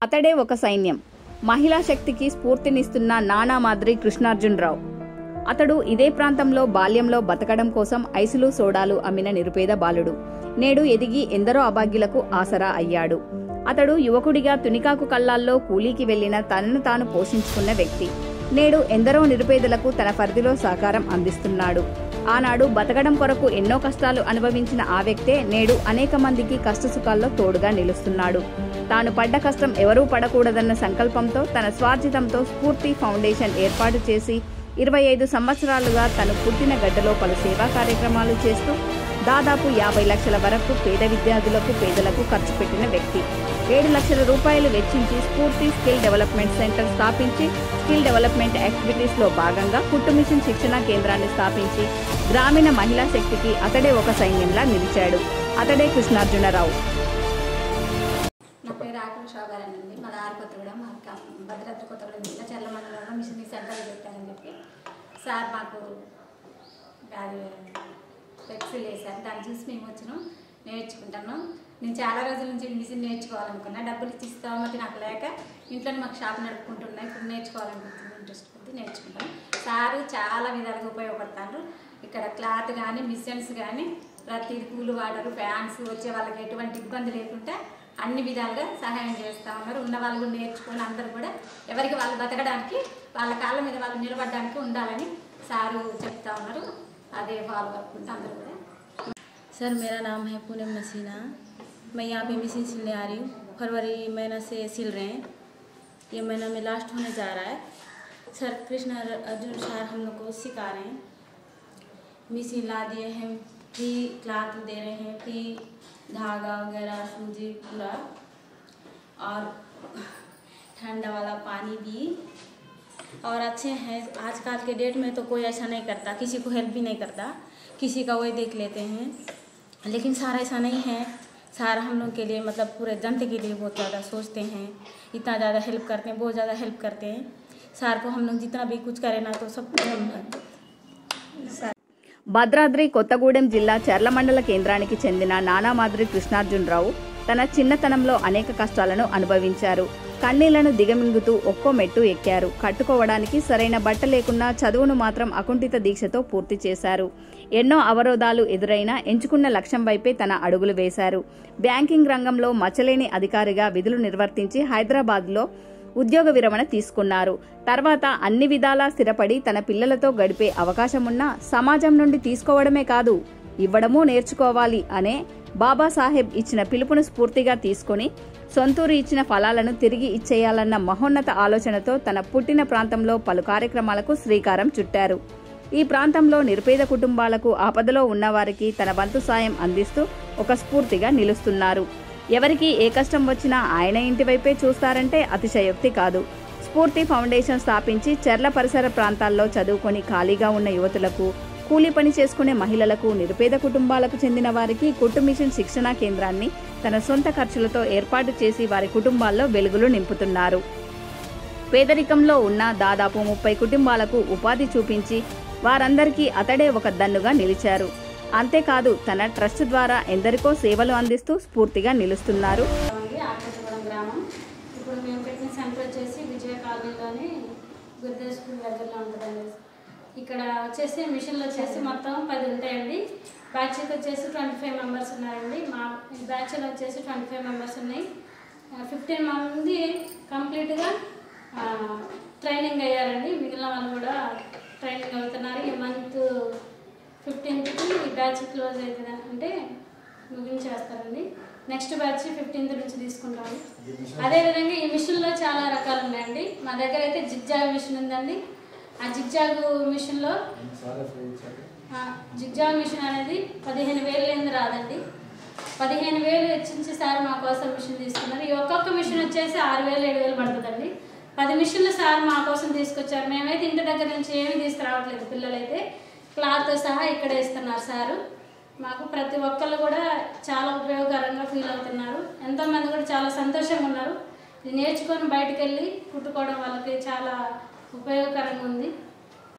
అతడే ఒక సైన్యం. మహిళా శక్తికి స్ఫూర్తినిస్తున్న నానా మాదిరి కృష్ణార్జునరావు. అతడు ఇదే ప్రాంతంలో బాల్యంలో బతకడం కోసం ఐసులు సోడాలు అమ్మిన నిరుపేద బాలుడు. నేడు ఎదిగి ఎందరో అభాగ్యులకు ఆసరా అయ్యాడు. అతడు యువకుడిగా తునికాకు కళ్ళాల్లో కూలీకి వెళ్లిన తనను తాను పోషించుకున్న వ్యక్తి. నేడు ఎందరో నిరుపేదలకు తన పరిధిలో సహకారం అందిస్తున్నాడు. ఆనాడు బతకడం కొరకు ఎన్నో కష్టాలు అనుభవించిన ఆ వ్యక్తే నేడు అనేక మందికి కష్టసుఖాల్లో తోడుగా నిలుస్తున్నాడు. తాను పడ్డ కష్టం ఎవరూ పడకూడదన్న సంకల్పంతో తన స్వార్జితంతో స్ఫూర్తి ఫౌండేషన్ ఏర్పాటు చేసి 25 సంవత్సరాలుగా తను పుట్టిన గడ్డలో పలు సేవా కార్యక్రమాలు చేస్తూ దాదాపు 50 లక్షల వరకు పేద విద్యార్థులకు పేదలకు ఖర్చు పెట్టిన వ్యక్తి. 7 లక్షల రూపాయలు వెచ్చించి స్ఫూర్తి స్కిల్ డెవలప్మెంట్ సెంటర్ స్థాపించి స్కిల్ డెవలప్మెంట్ యాక్టివిటీస్ లో భాగంగా కుట్టు మిషన్ శిక్షణా కేంద్రాన్ని స్థాపించి గ్రామీణ మహిళా శక్తికి అతడే ఒక సైన్యంలా నిలిచాడు. అతడే కృష్ణార్జునరావు. నా పేరు ఆకుల శోభారానండి. మా ఆరుకొత్తగూడెం భద్రాద్రి కొత్తగూడెం జిల్లా చర్ల మండలంలో మిషన్ సెంటర్ పెట్టానని చెప్పి సార్ మాకు అది ఫ్లెక్సీలు వేశారు. దాన్ని చూసి మేము వచ్చినాం, నేర్చుకుంటాను. నేను చాలా రోజుల నుంచి మిషన్ నేర్చుకోవాలనుకున్నా. డబ్బులు ఇస్తామని నాకు లేక ఇంట్లోనే మాకు షాప్ నడుపుకుంటున్నాయి. ఇప్పుడు నేర్చుకోవాలనుకుంటున్నాను, ఇంట్రెస్ట్ కొద్ది నేర్చుకుంటాను. సారు చాలా విధాలుగా ఉపయోగపడతారు. ఇక్కడ క్లాత్ కానీ మిషన్స్ కానీ ప్రతి కూలు వాడరు, ఫ్యాన్స్ వచ్చే వాళ్ళకి ఎటువంటి ఇబ్బంది లేకుండా అన్ని విధాలుగా సహాయం చేస్తూ ఉన్నారు. ఉన్న వాళ్ళు కూడా నేర్చుకొని అందరూ కూడా ఎవరికి వాళ్ళు బతకడానికి వాళ్ళ కాళ్ళ మీద వాళ్ళు నిలబడడానికి ఉండాలని సారు చెప్తా ఉన్నారు. అదే ఫాలో అవ్వకుండా అందరూ కూడా. सर मेरा नाम है पूनम मसीना। मैं यहाँ पे मशीन सिलने आ रही हूँ। फरवरी महीना से सिल रहे हैं। ये महीना में लास्ट होने जा रहा है। सर कृष्णार्जुन सर हम लोग को सिखा रहे हैं। मशीन ला दिए हैं, फ्री क्लाथ दे रहे हैं, फ्री धागा वगैरह सूजी पूरा, और ठंडा वाला पानी भी, और अच्छे हैं। आजकल के डेट में तो कोई ऐसा नहीं करता, किसी को हेल्प भी नहीं करता, किसी का वही देख लेते हैं। लेकिन सारा ऐसा नहीं है। सारा हम लोग के लिए मतलब पूरे जनता के लिए बहुत ज़्यादा सोचते हैं, इतना ज़्यादा हेल्प करते हैं, बहुत ज़्यादा हेल्प करते हैं। सार को हम लोग जितना भी कुछ करें ना तो सब భద్రాద్రి కొత్తగూడెం జిల్లా చర్ల మండల కేంద్రానికి చెందిన నానా మాదిరి కృష్ణార్జునరావు తన చిన్నతనంలో అనేక కష్టాలను అనుభవించారు. కన్నీళ్లను దిగమింగుతూ ఒక్కో మెట్టు ఎక్కారు. కట్టుకోవడానికి సరైన బట్ట లేకున్నా చదువును మాత్రం అకుంఠిత దీక్షతో పూర్తి చేశారు. ఎన్నో అవరోధాలు ఎదురైనా ఎంచుకున్న లక్ష్యం వైపే తన అడుగులు వేశారు. బ్యాంకింగ్ రంగంలో మచ్చలేని అధికారిగా విధులు నిర్వర్తించి హైదరాబాద్లో ఉద్యోగ విరమణ తీసుకున్నారు. తర్వాత అన్ని విధాలా స్థిరపడి తన పిల్లలతో గడిపే అవకాశమున్నా సమాజం నుండి తీసుకోవడమే కాదు ఇవ్వడమూ నేర్చుకోవాలి అనే బాబాసాహెబ్ ఇచ్చిన పిలుపును స్ఫూర్తిగా తీసుకుని సొంతూరు ఇచ్చిన ఫలాలను తిరిగి ఇచ్చేయాలన్న మహోన్నత ఆలోచనతో తన పుట్టిన ప్రాంతంలో పలు కార్యక్రమాలకు శ్రీకారం చుట్టారు. ఈ ప్రాంతంలో నిరుపేద కుటుంబాలకు ఆపదలో ఉన్నవారికి తన వంతు సాయం అందిస్తూ ఒక స్ఫూర్తిగా నిలుస్తున్నారు. ఎవరికి ఏ కష్టం వచ్చినా ఆయన ఇంటి వైపే చూస్తారంటే అతిశయోక్తి కాదు. స్ఫూర్తి ఫౌండేషన్ స్థాపించి చర్ల పరిసర ప్రాంతాల్లో చదువుకొని ఖాళీగా ఉన్న యువతులకు, కూలీ పని చేసుకునే మహిళలకు, నిరుపేద కుటుంబాలకు చెందిన వారికి కుట్టు మిషన్ శిక్షణా కేంద్రాన్ని తన సొంత ఖర్చులతో ఏర్పాటు చేసి వారి కుటుంబాల్లో వెలుగులు నింపుతున్నారు. పేదరికంలో ఉన్న దాదాపు 30 కుటుంబాలకు ఉపాధి చూపించి వారందరికీ అతడే ఒక దన్నుగా నిలిచారు. అంతేకాదు తన ట్రస్ట్ ద్వారా ఎందరికో సేవలు అందిస్తూ స్ఫూర్తిగా నిలుస్తున్నారు. ఆకులగూడెం గ్రామం. ఇప్పుడు మేము పెట్టిన సెంటర్ వచ్చేసి విజయ కాలనీలోని గురుదేవ్ స్కూల్ దగ్గరలో ఉంటుందండి. ఇక్కడ వచ్చేసి మిషన్లు వచ్చేసి మొత్తం 10 ఉంటాయండి. బ్యాచ్కి వచ్చేసి 25 మెంబర్స్ ఉన్నారండి. మా బ్యాచ్లో వచ్చేసి 25 మెంబర్స్ ఉన్నాయి. 15 మంది కంప్లీట్గా ట్రైనింగ్ అయ్యారండి. మిగిలిన వాళ్ళు కూడా ట్రైనింగ్ అవుతున్నారు. ఈ మంత్ 15th ఈ బ్యాచ్ క్లోజ్ అవుతుంది అంటే ముగించేస్తారండి. నెక్స్ట్ బ్యాచ్ 15th నుంచి తీసుకుంటాము. అదేవిధంగా ఈ మిషన్లో చాలా రకాలు ఉన్నాయండి. మా దగ్గర అయితే జిగ్జాగ్ మిషన్ ఉందండి. ఆ జిగ్జాగ్ మిషన్లో జిగ్జాగ్ మిషన్ అనేది 15,000 రాదండి. 15,000 వెచ్చించి సార్ మా కోసం మిషన్ తీసుకున్నారు. ఈ ఒక్కొక్క మిషన్ వచ్చేసి 6,000 7,000 పడుతుందండి. 10 మిషన్లు సార్ మా కోసం తీసుకొచ్చారు. మేమైతే ఇంటి దగ్గర నుంచి ఏమీ తీసుకురావట్లేదు. పిల్లలైతే క్లాత్ సహా ఇక్కడ ఇస్తున్నారు సారు. మాకు ప్రతి ఒక్కళ్ళు కూడా చాలా ఉపయోగకరంగా ఫీల్ అవుతున్నారు. ఎంతోమంది కూడా చాలా సంతోషంగా ఉన్నారు. ఇది నేర్చుకొని బయటకు వెళ్ళి కుట్టుకోవడం వాళ్ళకి చాలా ఉపయోగకరంగా ఉంది.